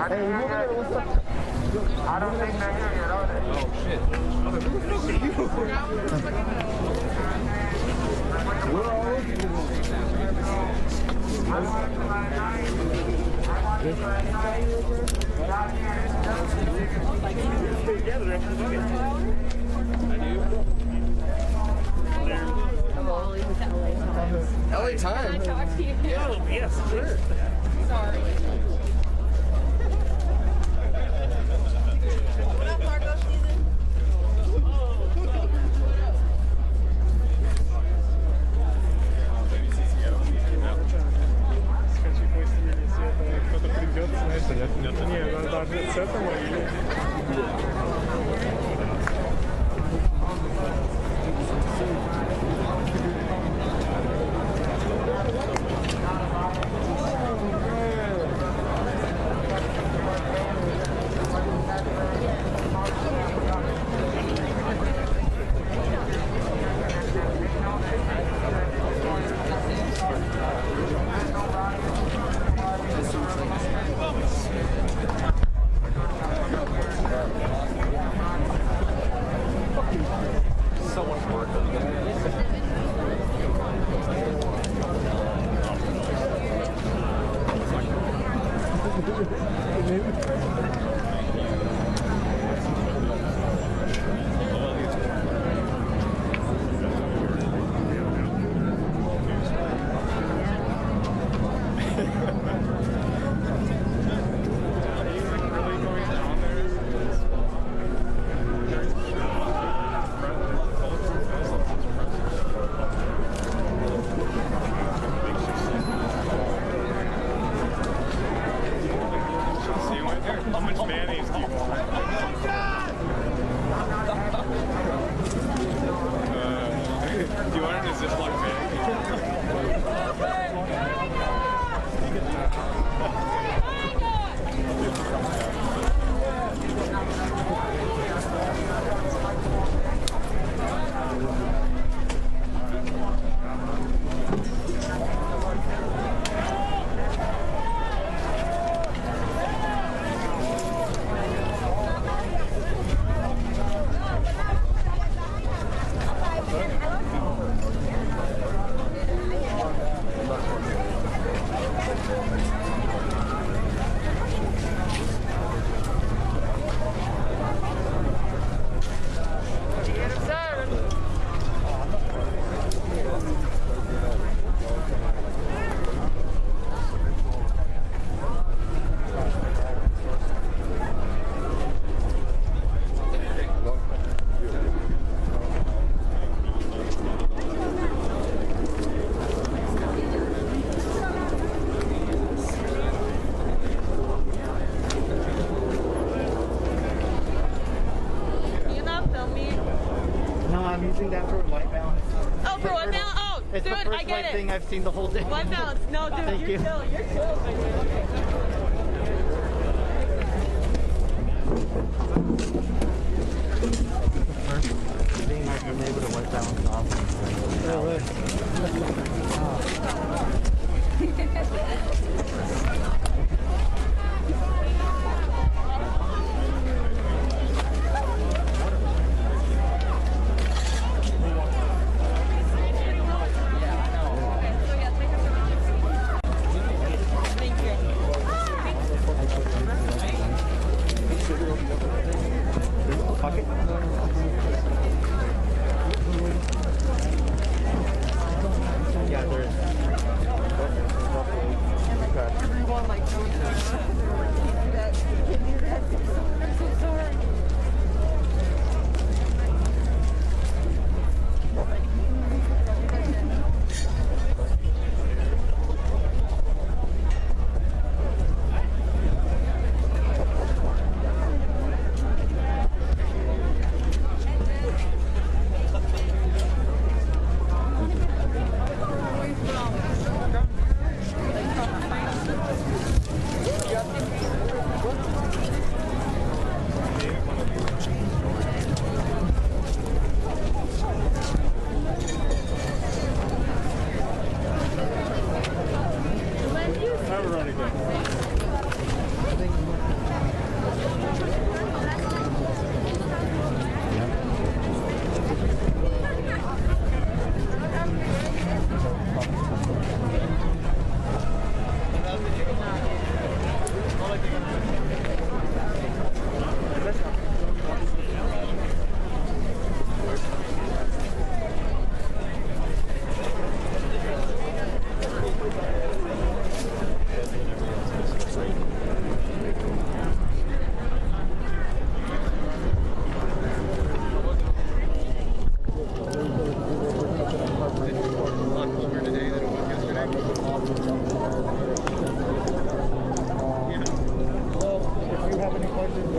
I don't think they're here yet, are they? Oh shit. I was like, who the fuck are you? We're all LA Times. Talk to you. Oh, yes, sure. Sorry. What up, Marco season? Скачи после если это кто-то придет, знаешь. Не, даже с этого или... Someone's working. How much mayonnaise do you want? Do you want it in a Ziploc I'm using that for white balance. Oh, for white balance? Oh, It's dude, the first I get white it. thing I've seen the whole day. White balance. No, dude, Thank you're you. chill. You're chill. Being I've been able to white balance off. Yeah, there is. Everyone like don't do that. I'm so sorry. I've already got If you have any questions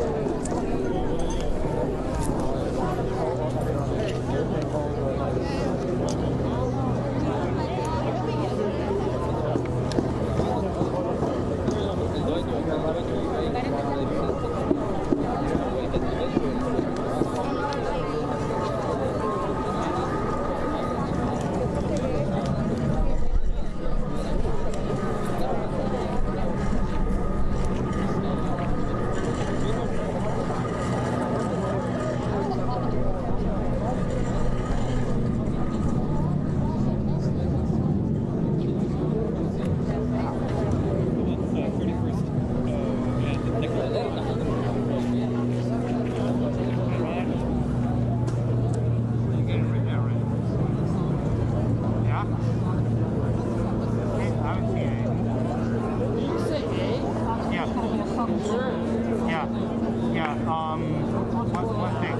One thing.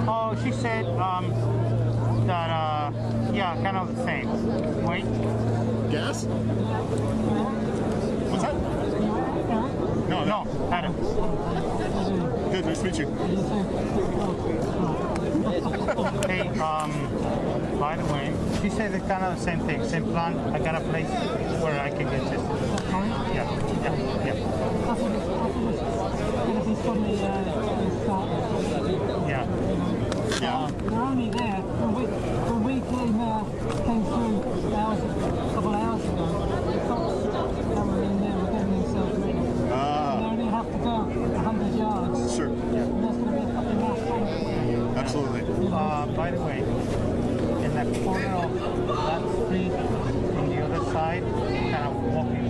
Oh, she said that yeah, kind of the same. Wait. Gas? What's that? No, Adam. Good, nice to meet you. Hey, by the way, she said it's kind of the same thing, same plan. I got a place where I can get this. Yeah. Yeah. We're only there when we came through a couple of hours ago. The cops that were in there were getting themselves ready. They only have to go 100 yards. Sure. And that's going to be a fucking mess. Absolutely. By the way, in the corner of that street, on the other side, kind of walking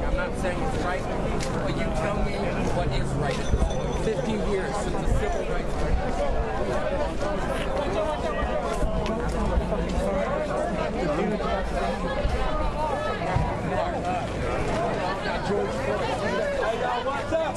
I'm not saying it's right, but you tell me what is right at this point. 15 years since the civil rights What's up?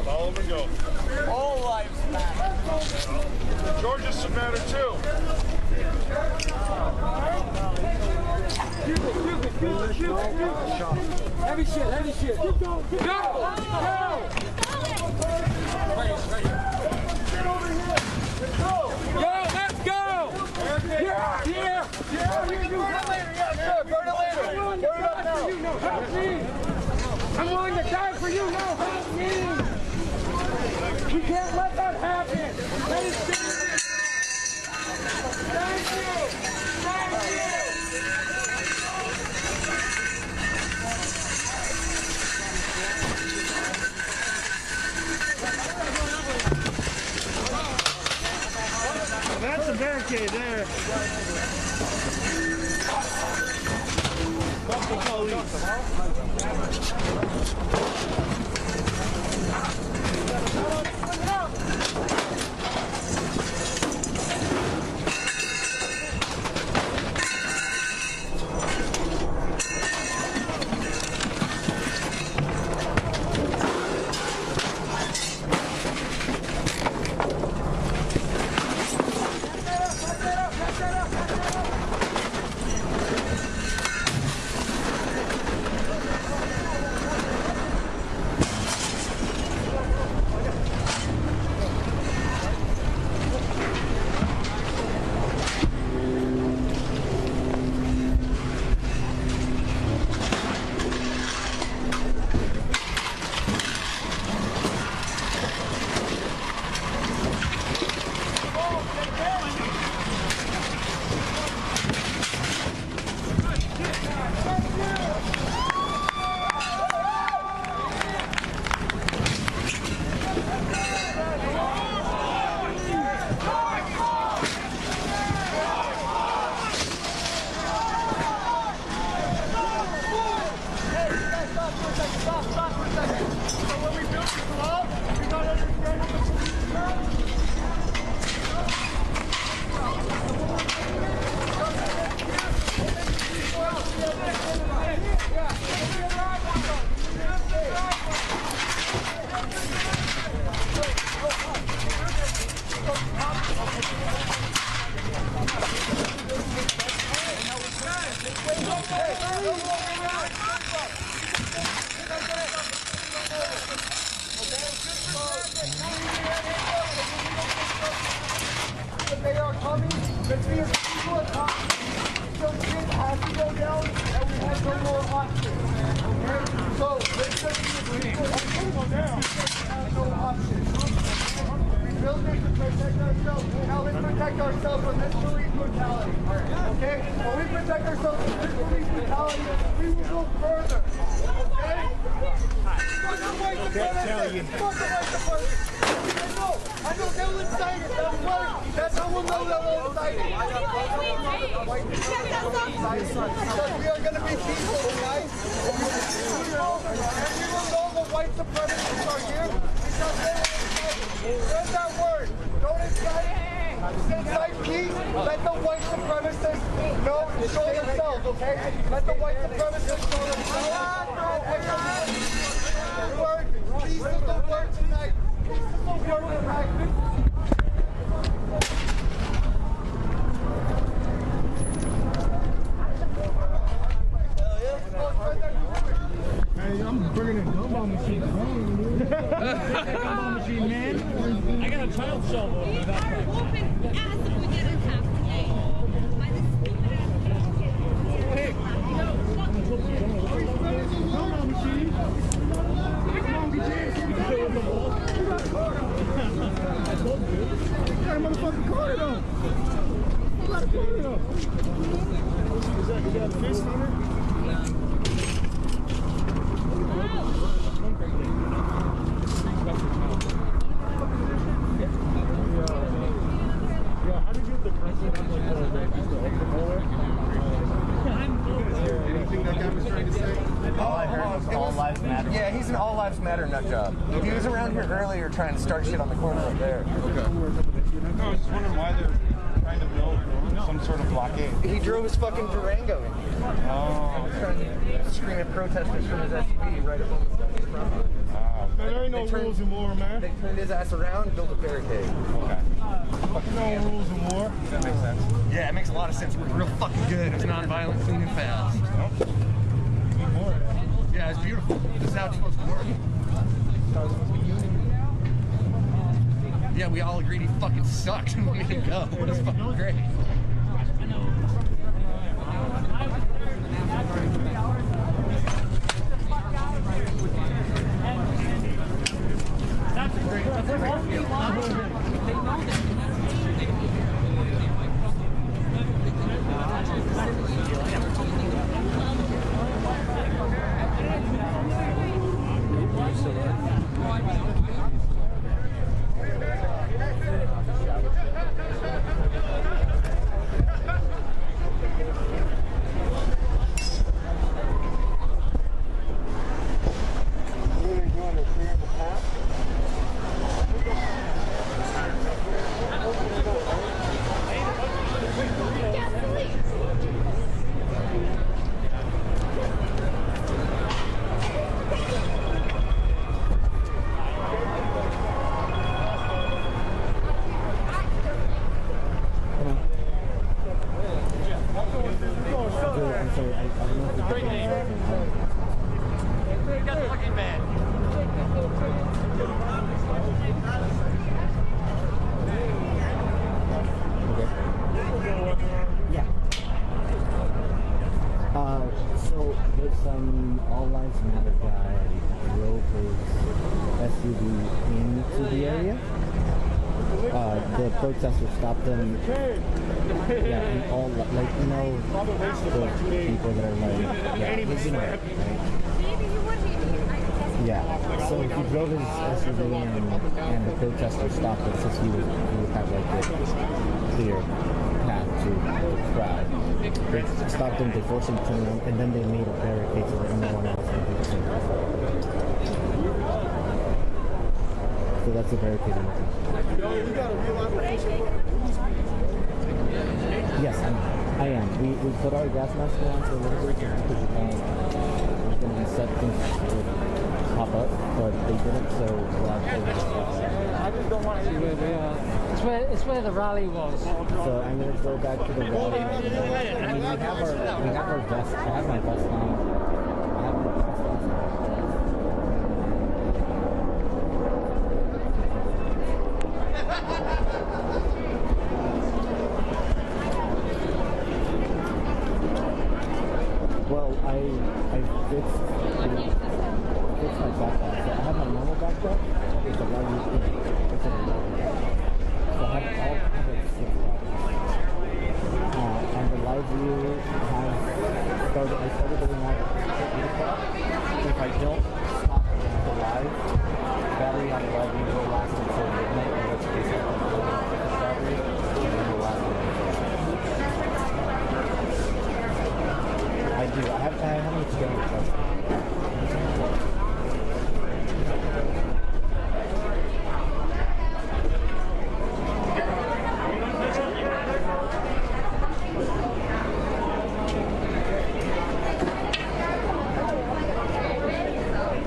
Follow them and go. All lives matter. Georgia should matter too. Heavy shit. Go! Let's go! Yeah! Burn it later. Burn it up now. Help me! I'm willing to die for you. Now help me! We can't let that happen. That is dangerous. Thank you. Thank you. That's a barricade there. Fuck the police. They are coming. The three people are coming. So shit has to go down, and we have no more options. Okay? So let's just go down. We have no options. We built this to protect ourselves. Now let's protect ourselves from this police brutality. Okay? When we protect ourselves from this police brutality, we will go further. Okay? I can't tell you. I know they'll incite it. That's how we'll know they'll incite it. Because we are going to be peaceful tonight. And we will know the white supremacists are here because they will incite it. Spread that word. Don't incite. Incite peace. Let the white supremacists know and show themselves, okay? Let the white supremacists show themselves. Word. Peace is the word tonight. Peace is the word tonight. Hey, I'm bringing it up on the whooping ass if we didn't have to. By this stupid ass. Motherfucking car though. You got a car though. Is that a fist on it? Yeah, how did you get the president on like the open hallway? Anything that guy was trying to say? All I heard was all lives matter. Yeah, he's an all lives matter nut job. He was around here earlier trying to start shit on the corner up there. No, I was just wondering why they're trying to build some sort of blockade. He drove his fucking Durango in here. Oh, Trying to scream at protesters from his SUV right above the fucking front. okay. Man, there ain't no rules in war, man. They turned his ass around and built a barricade. Okay. No rules in war. That makes sense. Yeah, it makes a lot of sense. We're real fucking good. It's non-violent, clean, and fast. Yeah, it's beautiful. This is how it's supposed to work. Yeah, we all agreed he fucking sucked and we made him go. It was fucking great. So there's some All Lives Matter guy drove his SUV into the area. The protesters stopped him. Yeah, and all like you know the people that are like he's in it, right? Yeah. So he drove his SUV and the protesters stopped him since he would have like a clear path to the crowd. They stopped him, they forced him to turn around, and then they made a barricade so that no one else could do the same. So that's a barricade. Yes, I am. We put our gas mask on for a little bit because there's going to be set things would pop up, but they didn't, so we'll actually I just don't want to see where we are. It's where the rally was. So I'm gonna go back to the rally. I mean, we have our vest. I have my vest on. I have my vest on. Well, I fixed my backpack. So I have my normal backpack. It's a rally. It's a So I have like 6 backpacks. And the live view has started. I started doing that at 8 o'clock. If I don't stop the live, battery on the live view will last until midnight. And that's basically the battery. And then it will last until I do. I haven't extended it.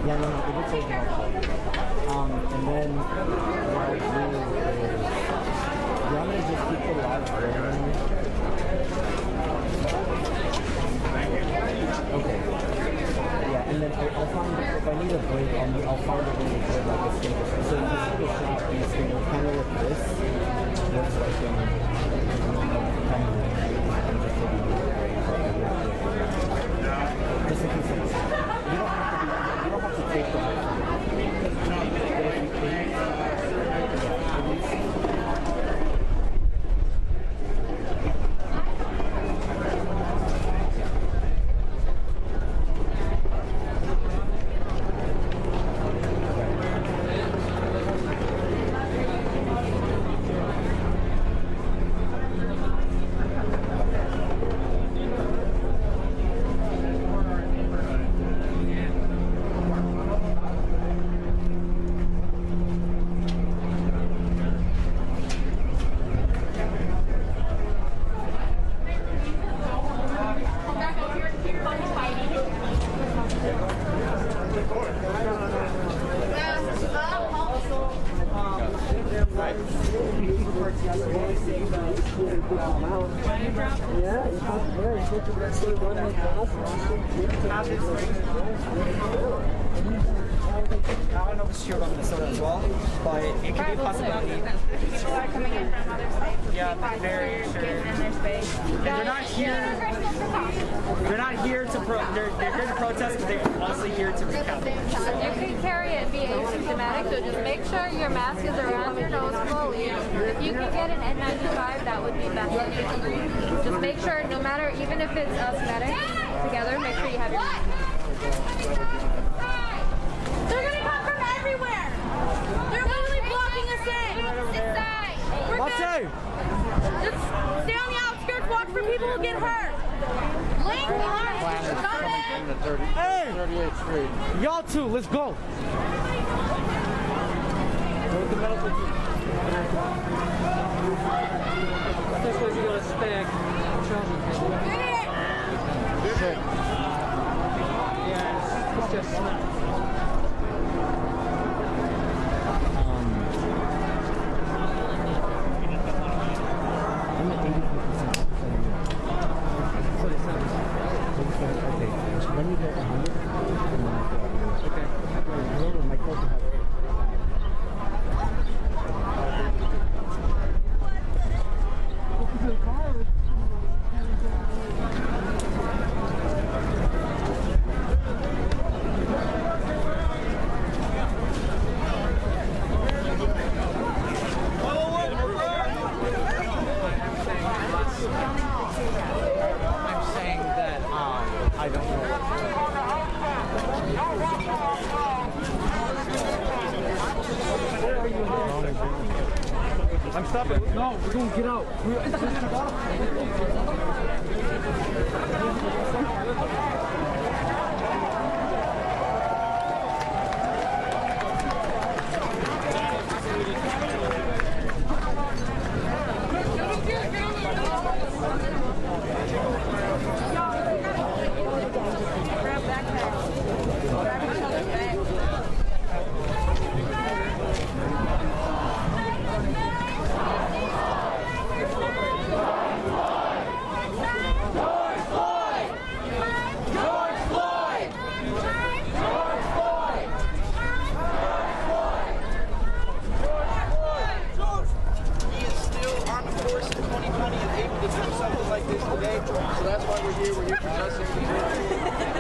Yeah, no, it looks like and then what I'll do is, do you want me to just keep the live going? Okay. Yeah, and then I I'll find if I need a break, I'll find a way to get like a stable. So you just take a shot from the screen, kind of like this. Looks like kind of just in case it's, you don't have to take them. I don't know if it's true about Minnesota as well, but it could be a possibility. People are coming in from other states. Yeah, very sure. Giving in their space. They're not here. They're not here to they're here to protest, but they're honestly here to wreak havoc. You can carry it, be asymptomatic, so just make sure your mask is around your nose fully. If you can get an N95, that would be best. Just make sure, no matter, even if it's asthmatic, together, make sure you have your They're gonna come from everywhere. They're literally blocking us in. We're good. Just stay on the outskirts, watch for people who get hurt. Link, Hey! 38th Street. Y'all too, let's go. This was going to spec. Yeah, it's just I'm at 83%. Okay, let me get 100. Okay. Remember, my culture has I'm saying that I don't know. I'm stopping. No, we're going to get out. So that's why we're here. We're here for justice. We're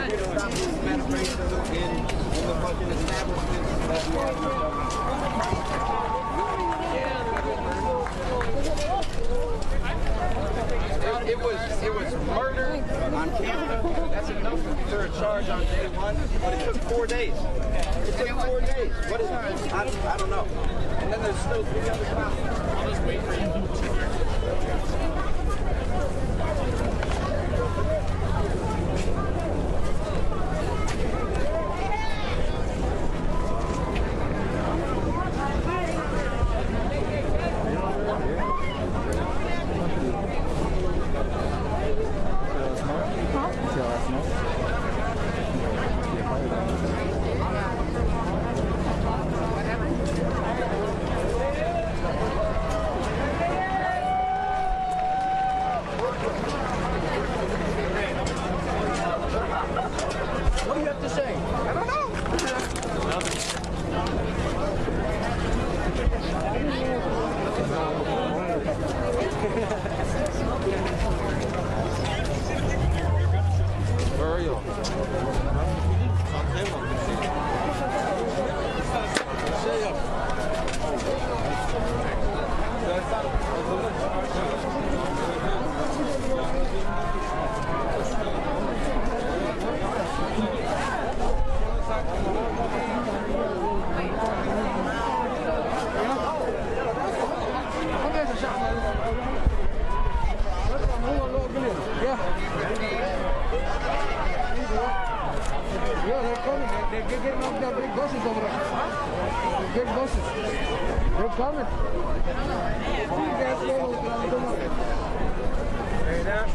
here to stop this mass racism in the fucking establishments that we have in the government. It was murder on camera. That's enough for a charge on day one, but it took 4 days. It took 4 days. What is it? I don't know. And then there's still 3 other cops. I'll just wait for you. What do you have to say? I don't know. They're getting up there big buses over there. Big buses. They're coming.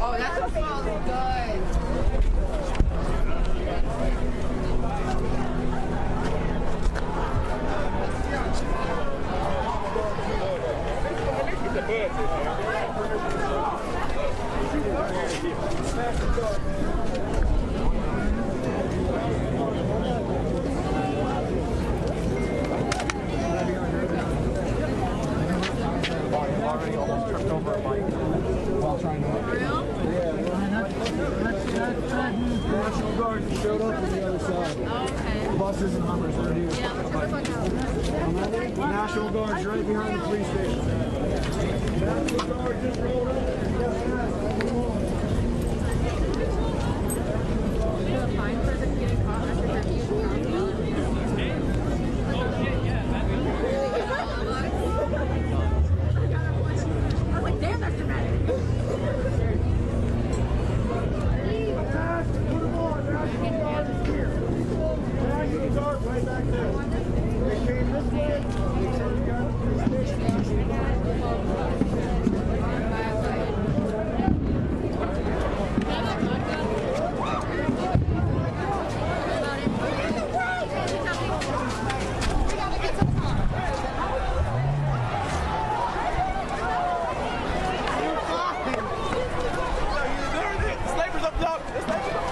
Oh, that smells good. Already almost tripped over a bike while trying to. National Guard showed up on the other side. Okay. Buses and Hummers are here. Yeah, let's get the fuck out. National Guard's right behind the police station. National Guard just rolled up. Fine for the getting caught after they're I was like, damn, that's dramatic. National Guard right back there. They came this way. They turned down the police station. Sniper's up top. The sniper's up.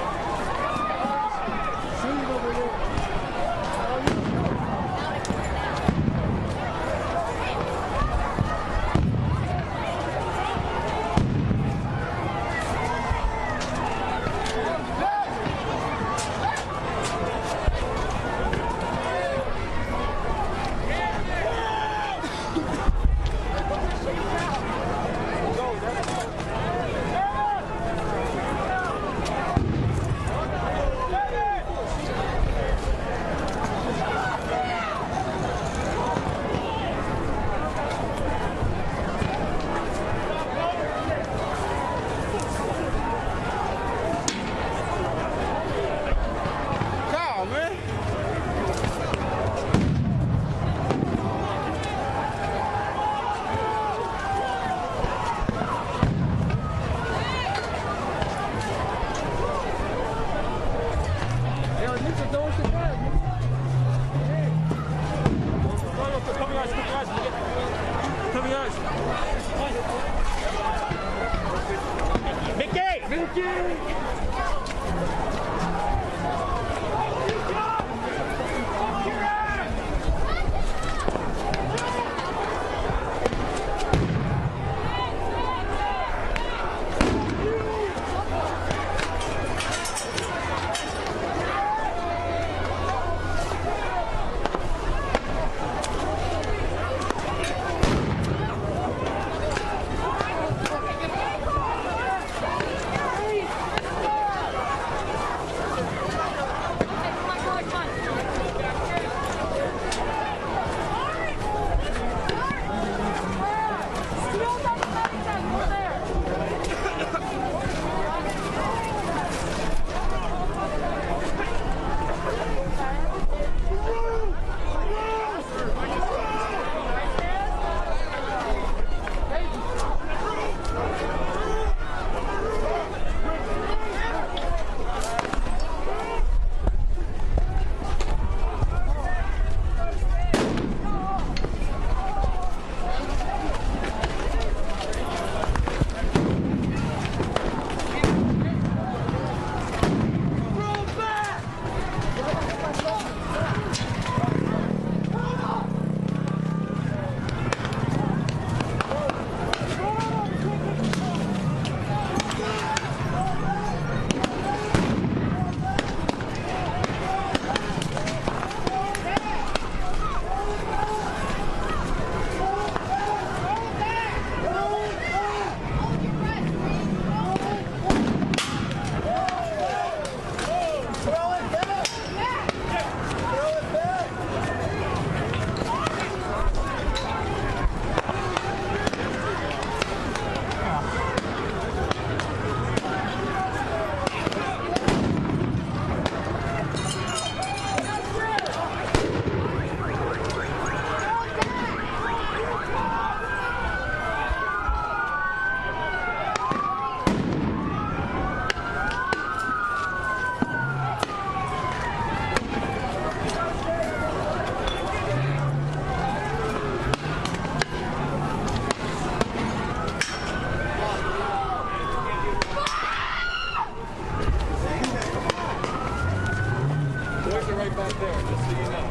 right back there, just so you know.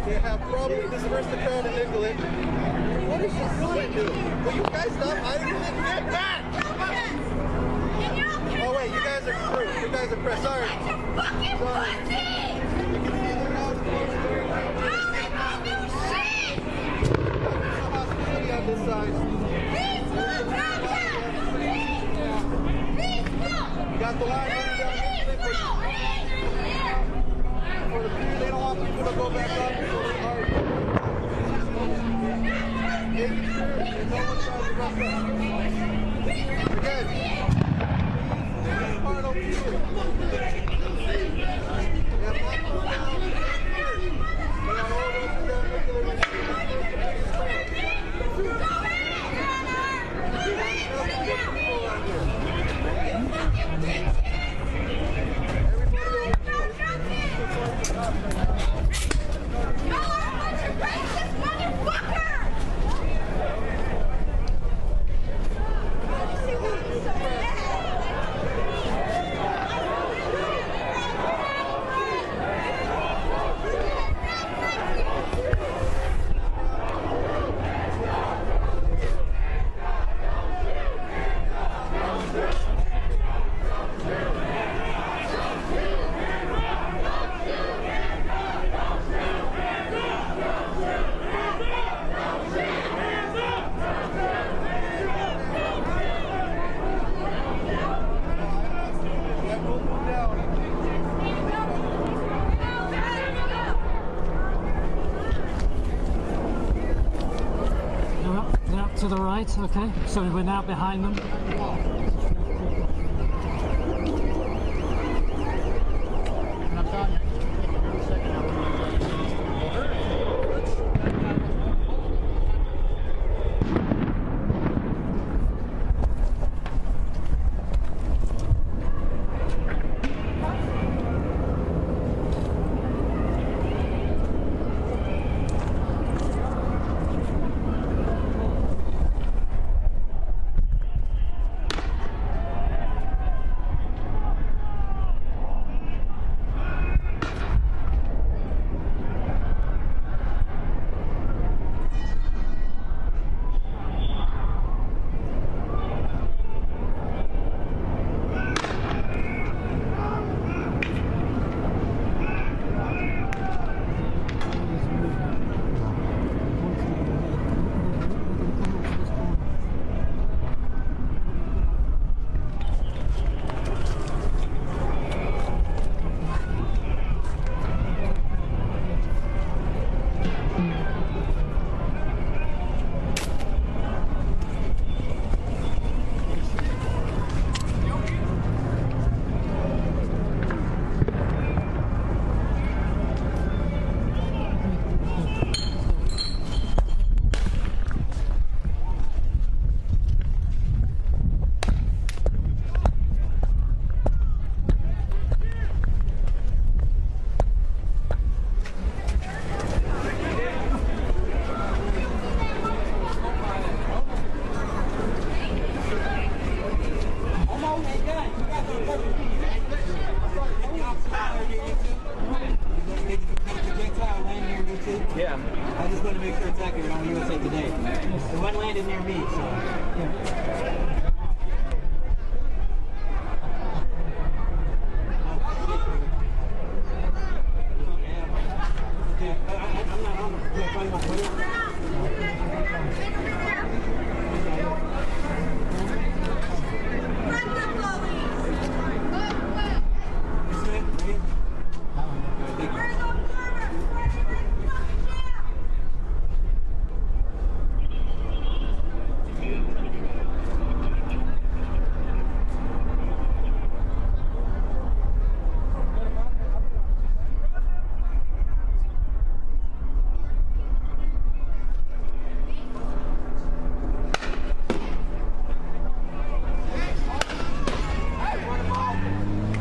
They have probably dispersed the crowd in Nicollet. What is she doing, dude? Will you guys stop hiding from it? Get back! Oh wait, you guys are crew. You guys are press. Sorry. Sorry. You can see they're out of hostility on this side. You got the line running down here. For the people, they don't want people to go back up, so they are making sure that no one tries to rush up. Again, this part over here. We have lots of down here. They are all rushing down Nicollet. To the right, okay. So we're now behind them.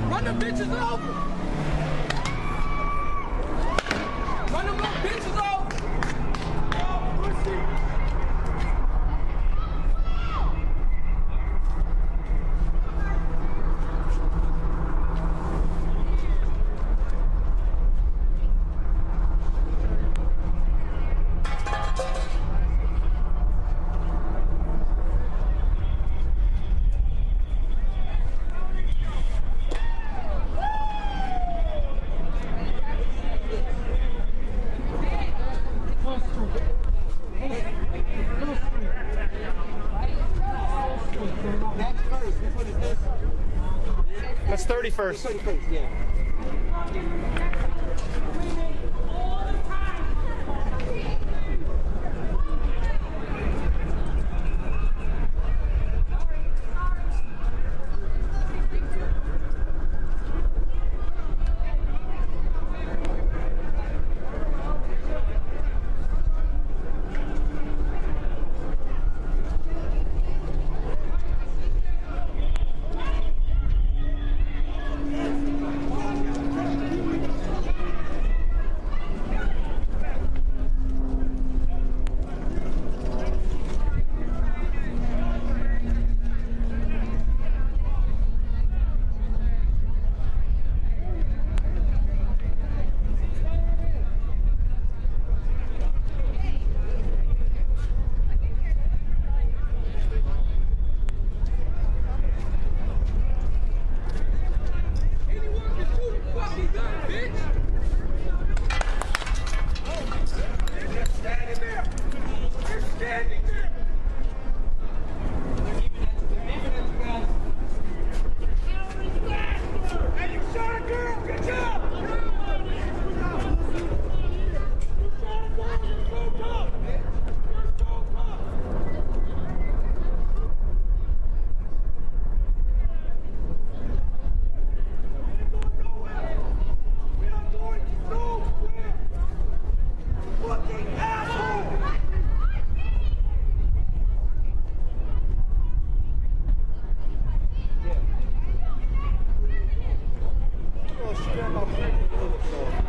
Run them bitches over! Run them little bitches over! That's 31st. 31st, yeah.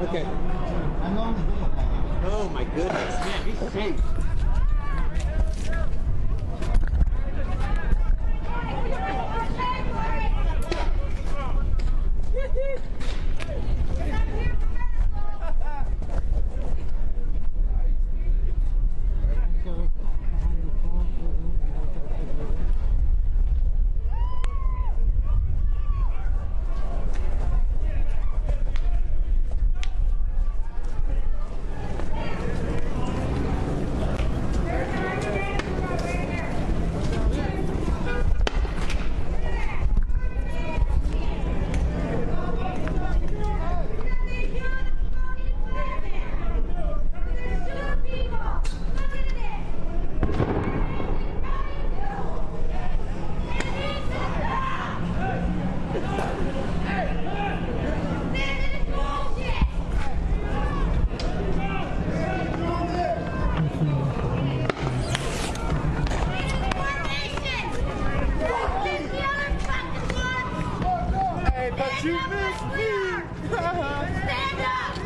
Okay. Oh my goodness, man, he's safe. But you missed me! Stand up!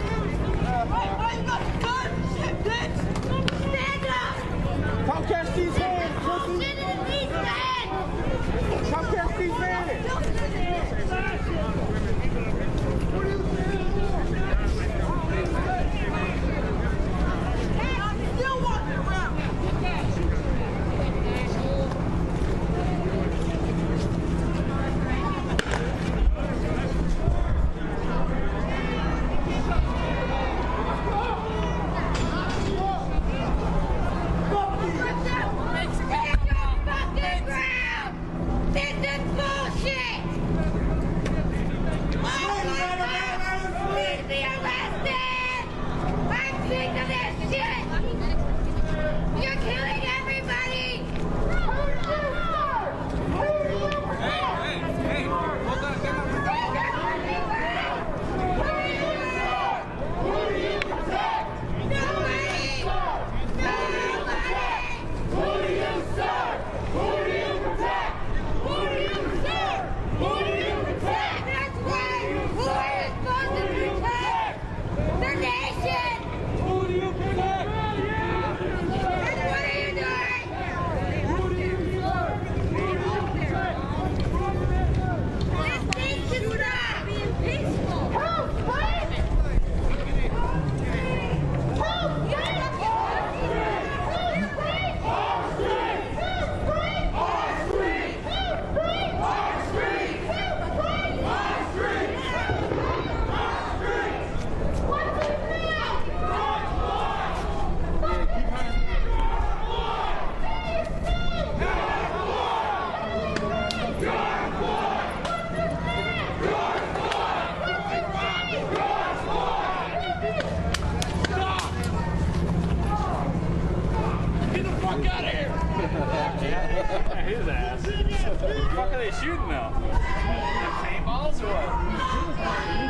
Why you got the gun? Shit, bitch! Stand up! Come catch these hands, pussy! Sit in these hands! Come catch these hands! Hey, I'm still walking around! got his ass. What the fuck are they shooting though? Paintballs or what?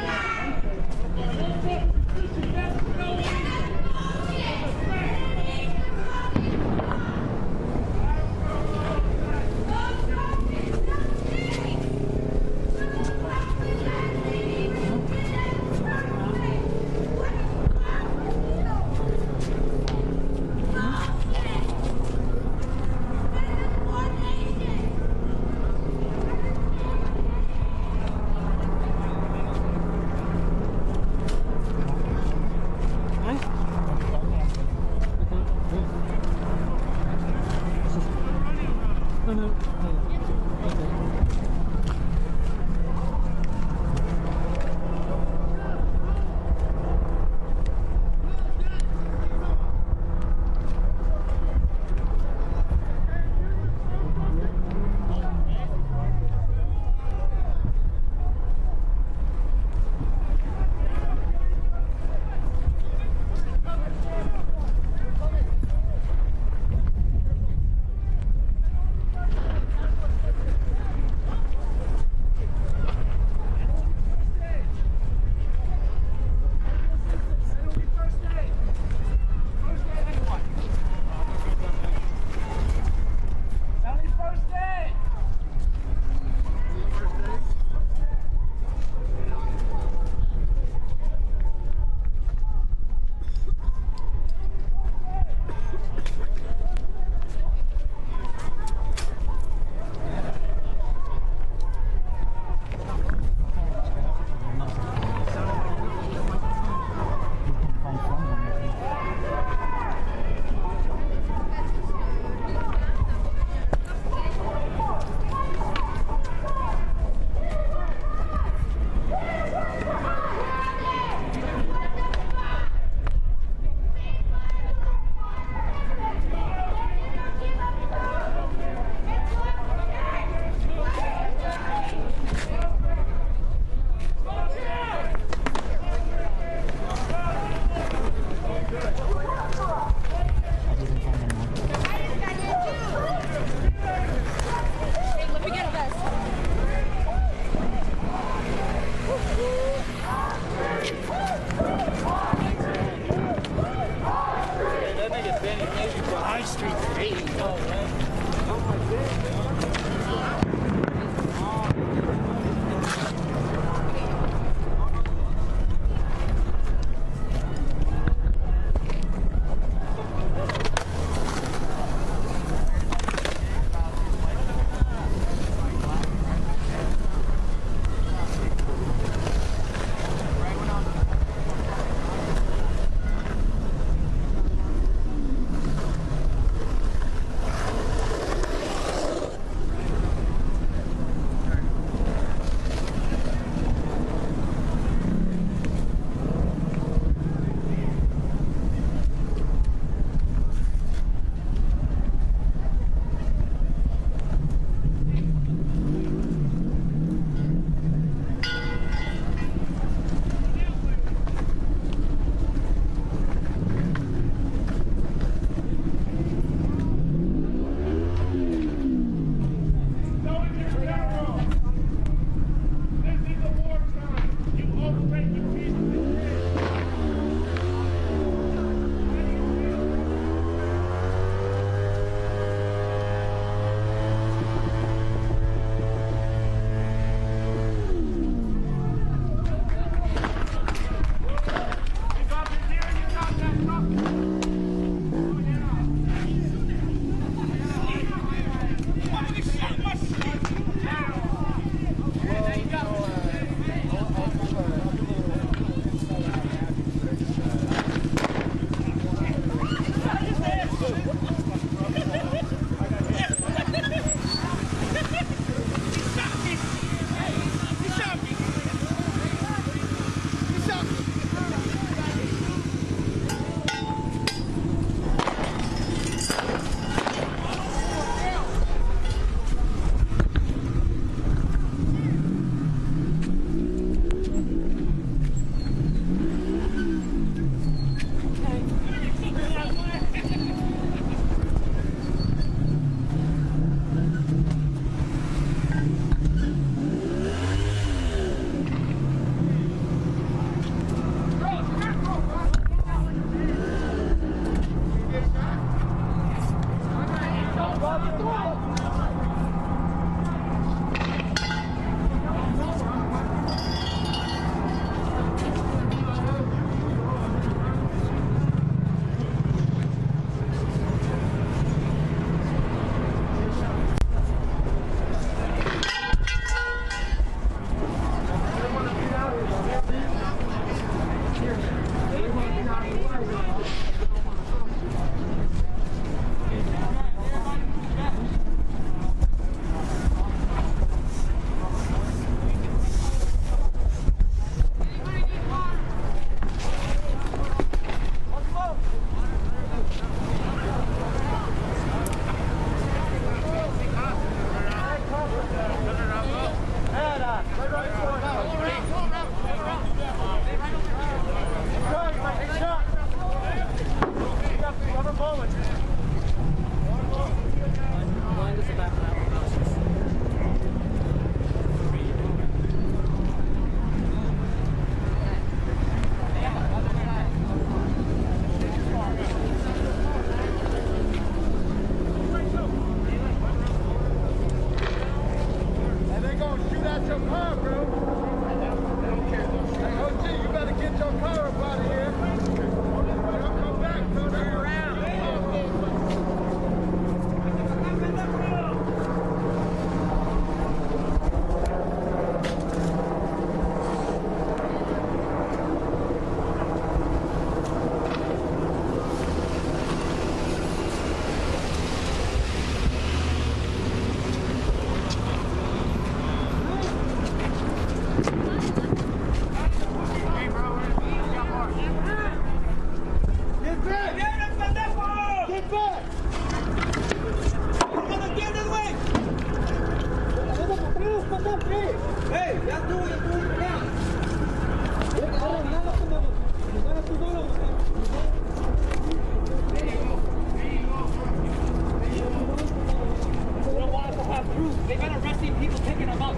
They've been arresting people, picking them up.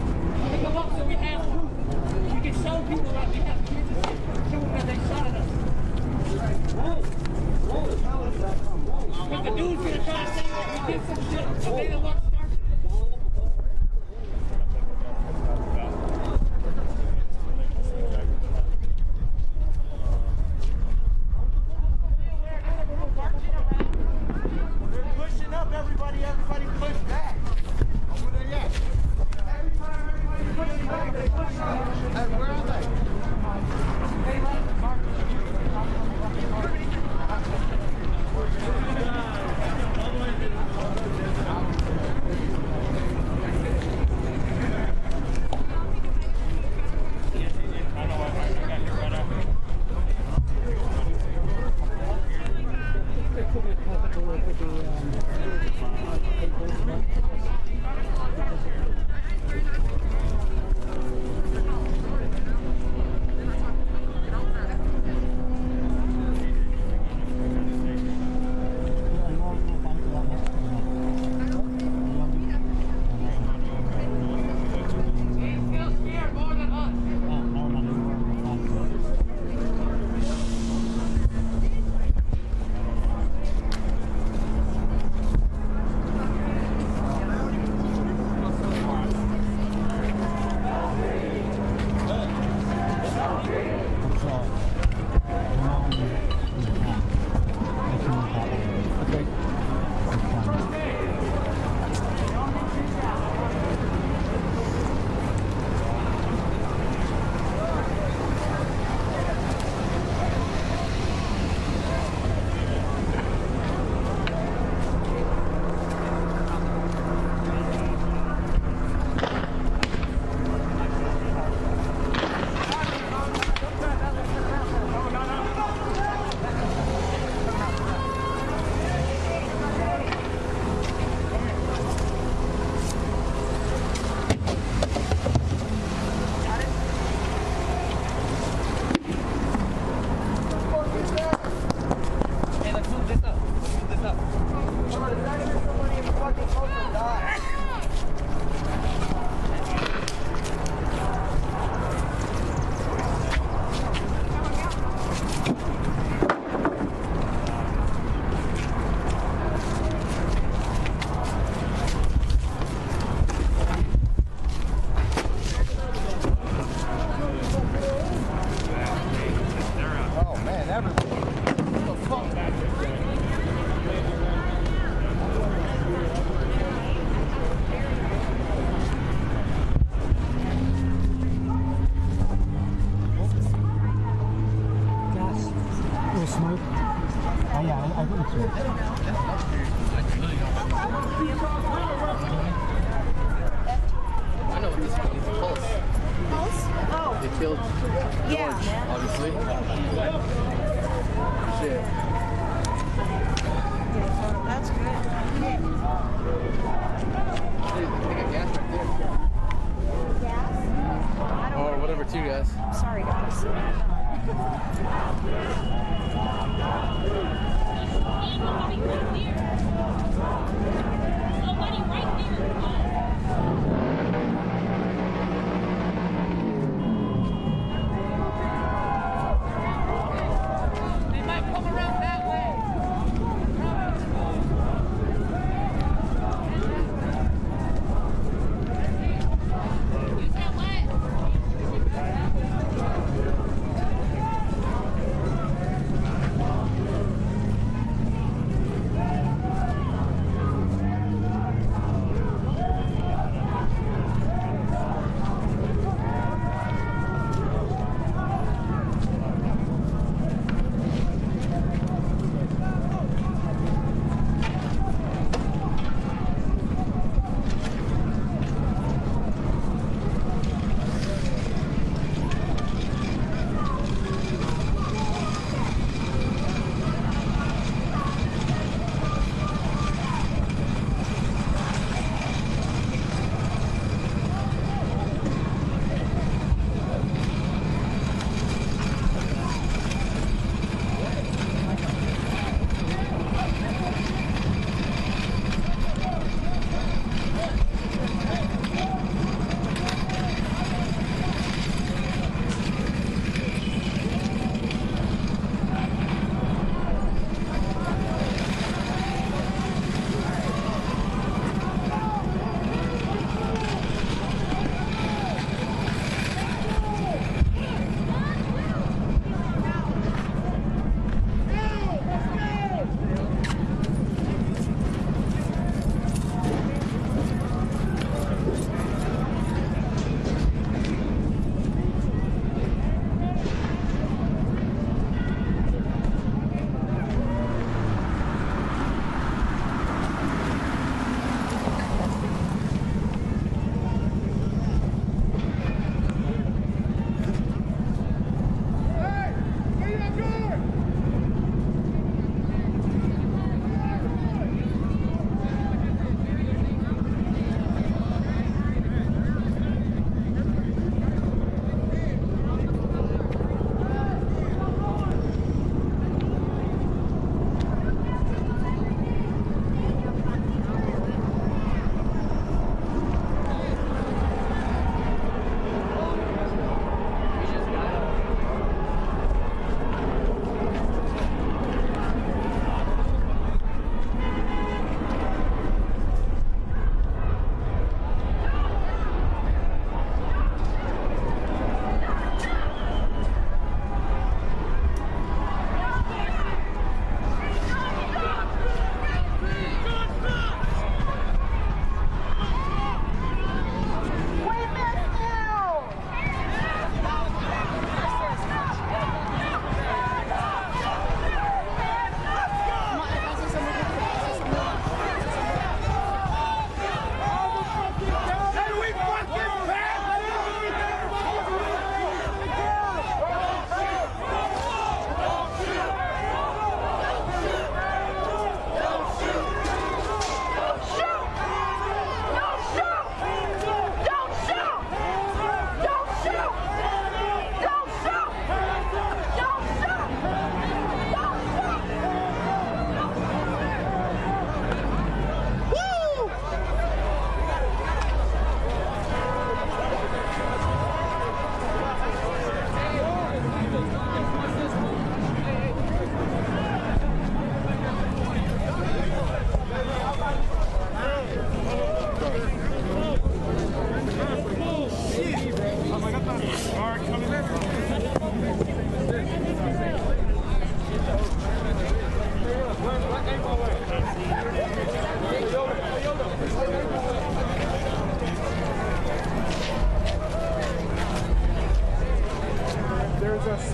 Pick them up so we have proof. We can show people that we have kids and show them that they shot at us. But the dude's gonna try to say that we did some shit, so they don't want to start it. They're pushing up, everybody push back. Where they at? Everybody push back. Hey, where are they?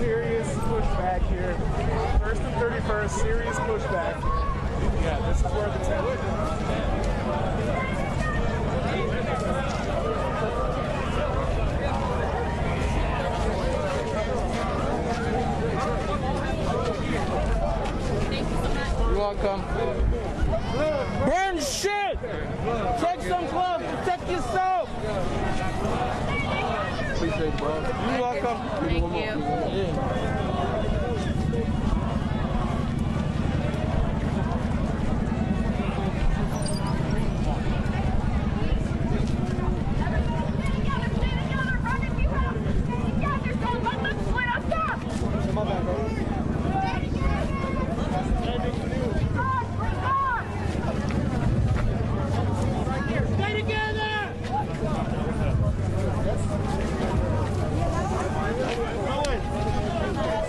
serious pushback here. First and 31st, serious pushback. Yeah, this is where the tent is. You're welcome. Burn shit! Take some gloves, protect yourself! Appreciate it, bro. You're welcome. Thank you. Stay together! Going.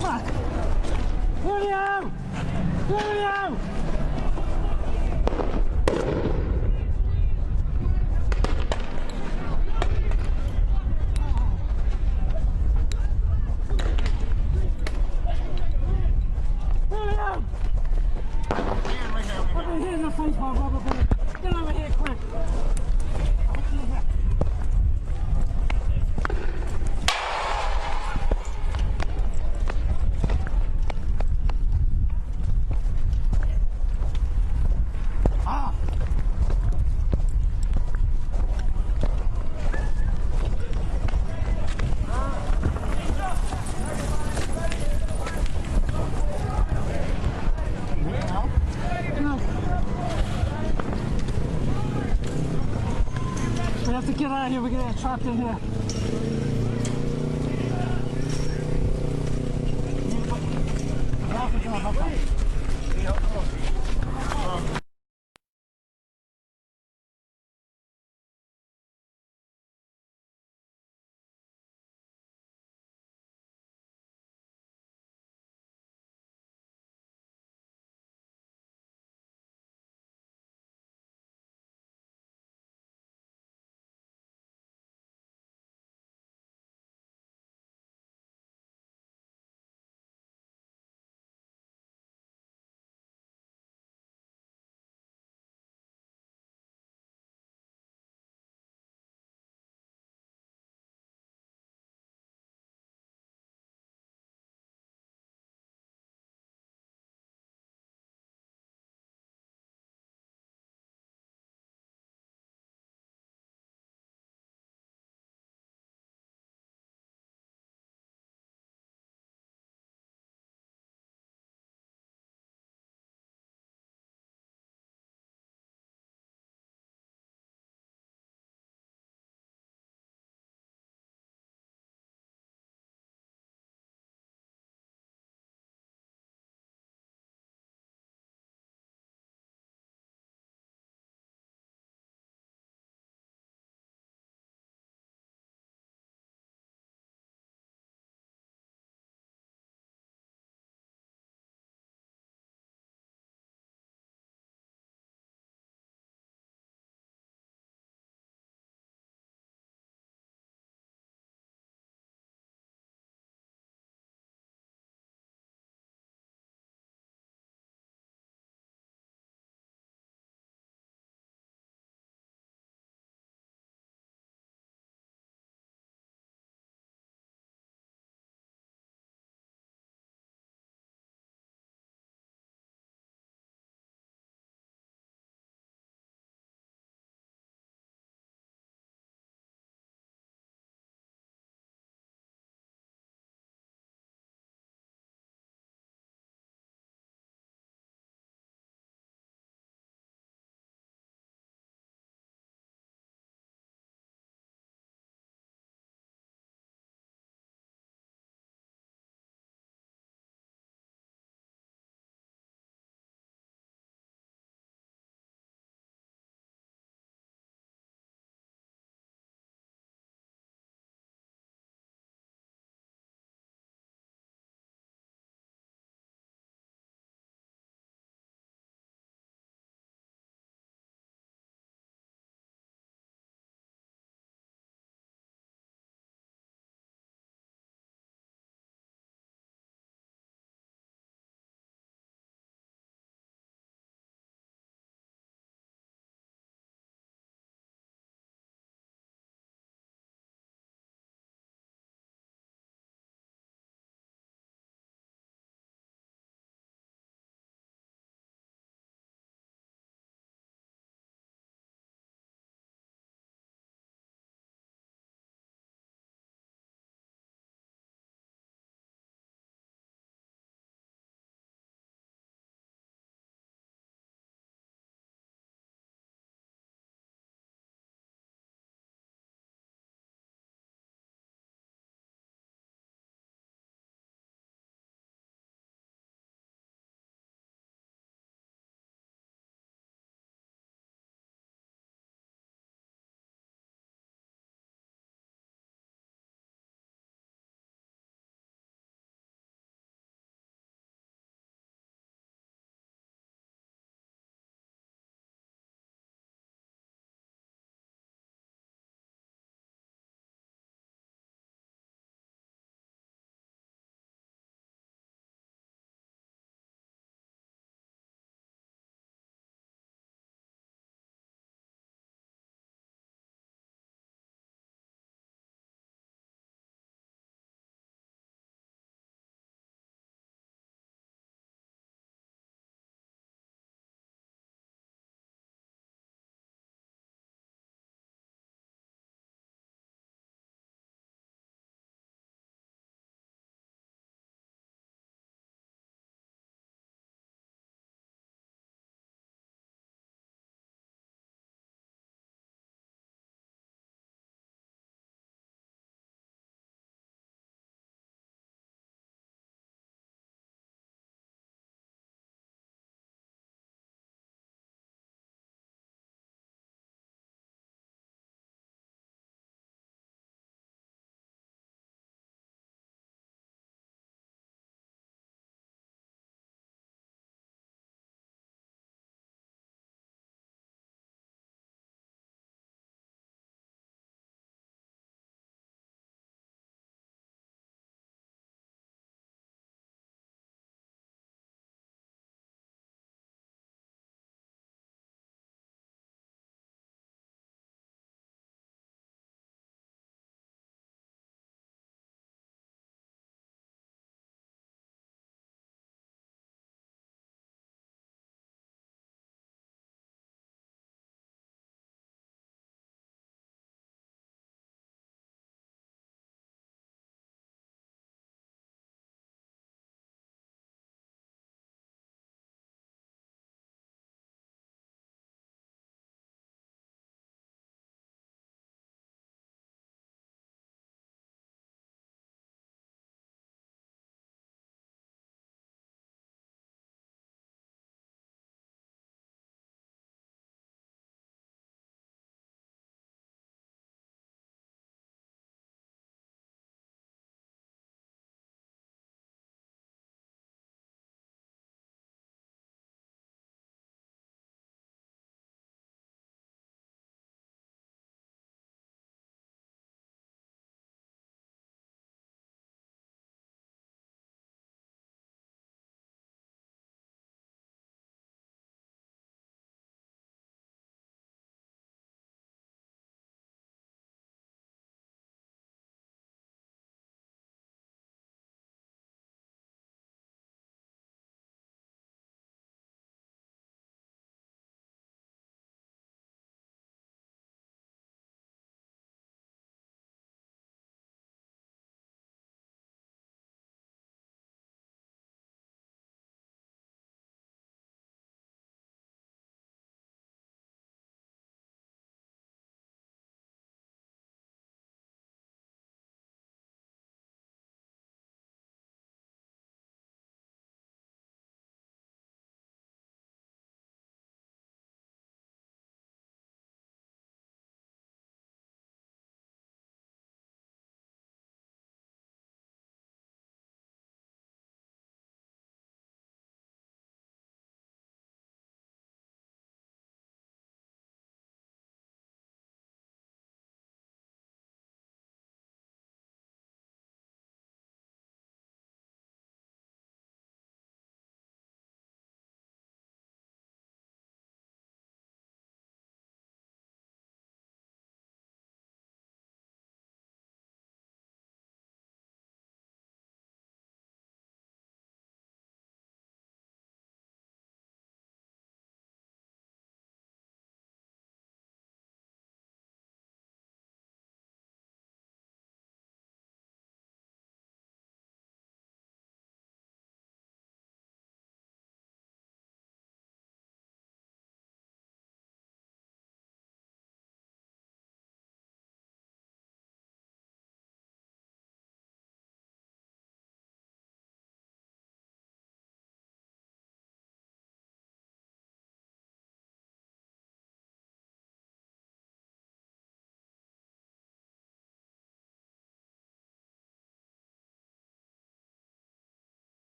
Fuck! Julio! Julio! Julio! Over here in the face, my rubber bullet. Get over here quick. We have to get out of here. We're gonna get trapped in here.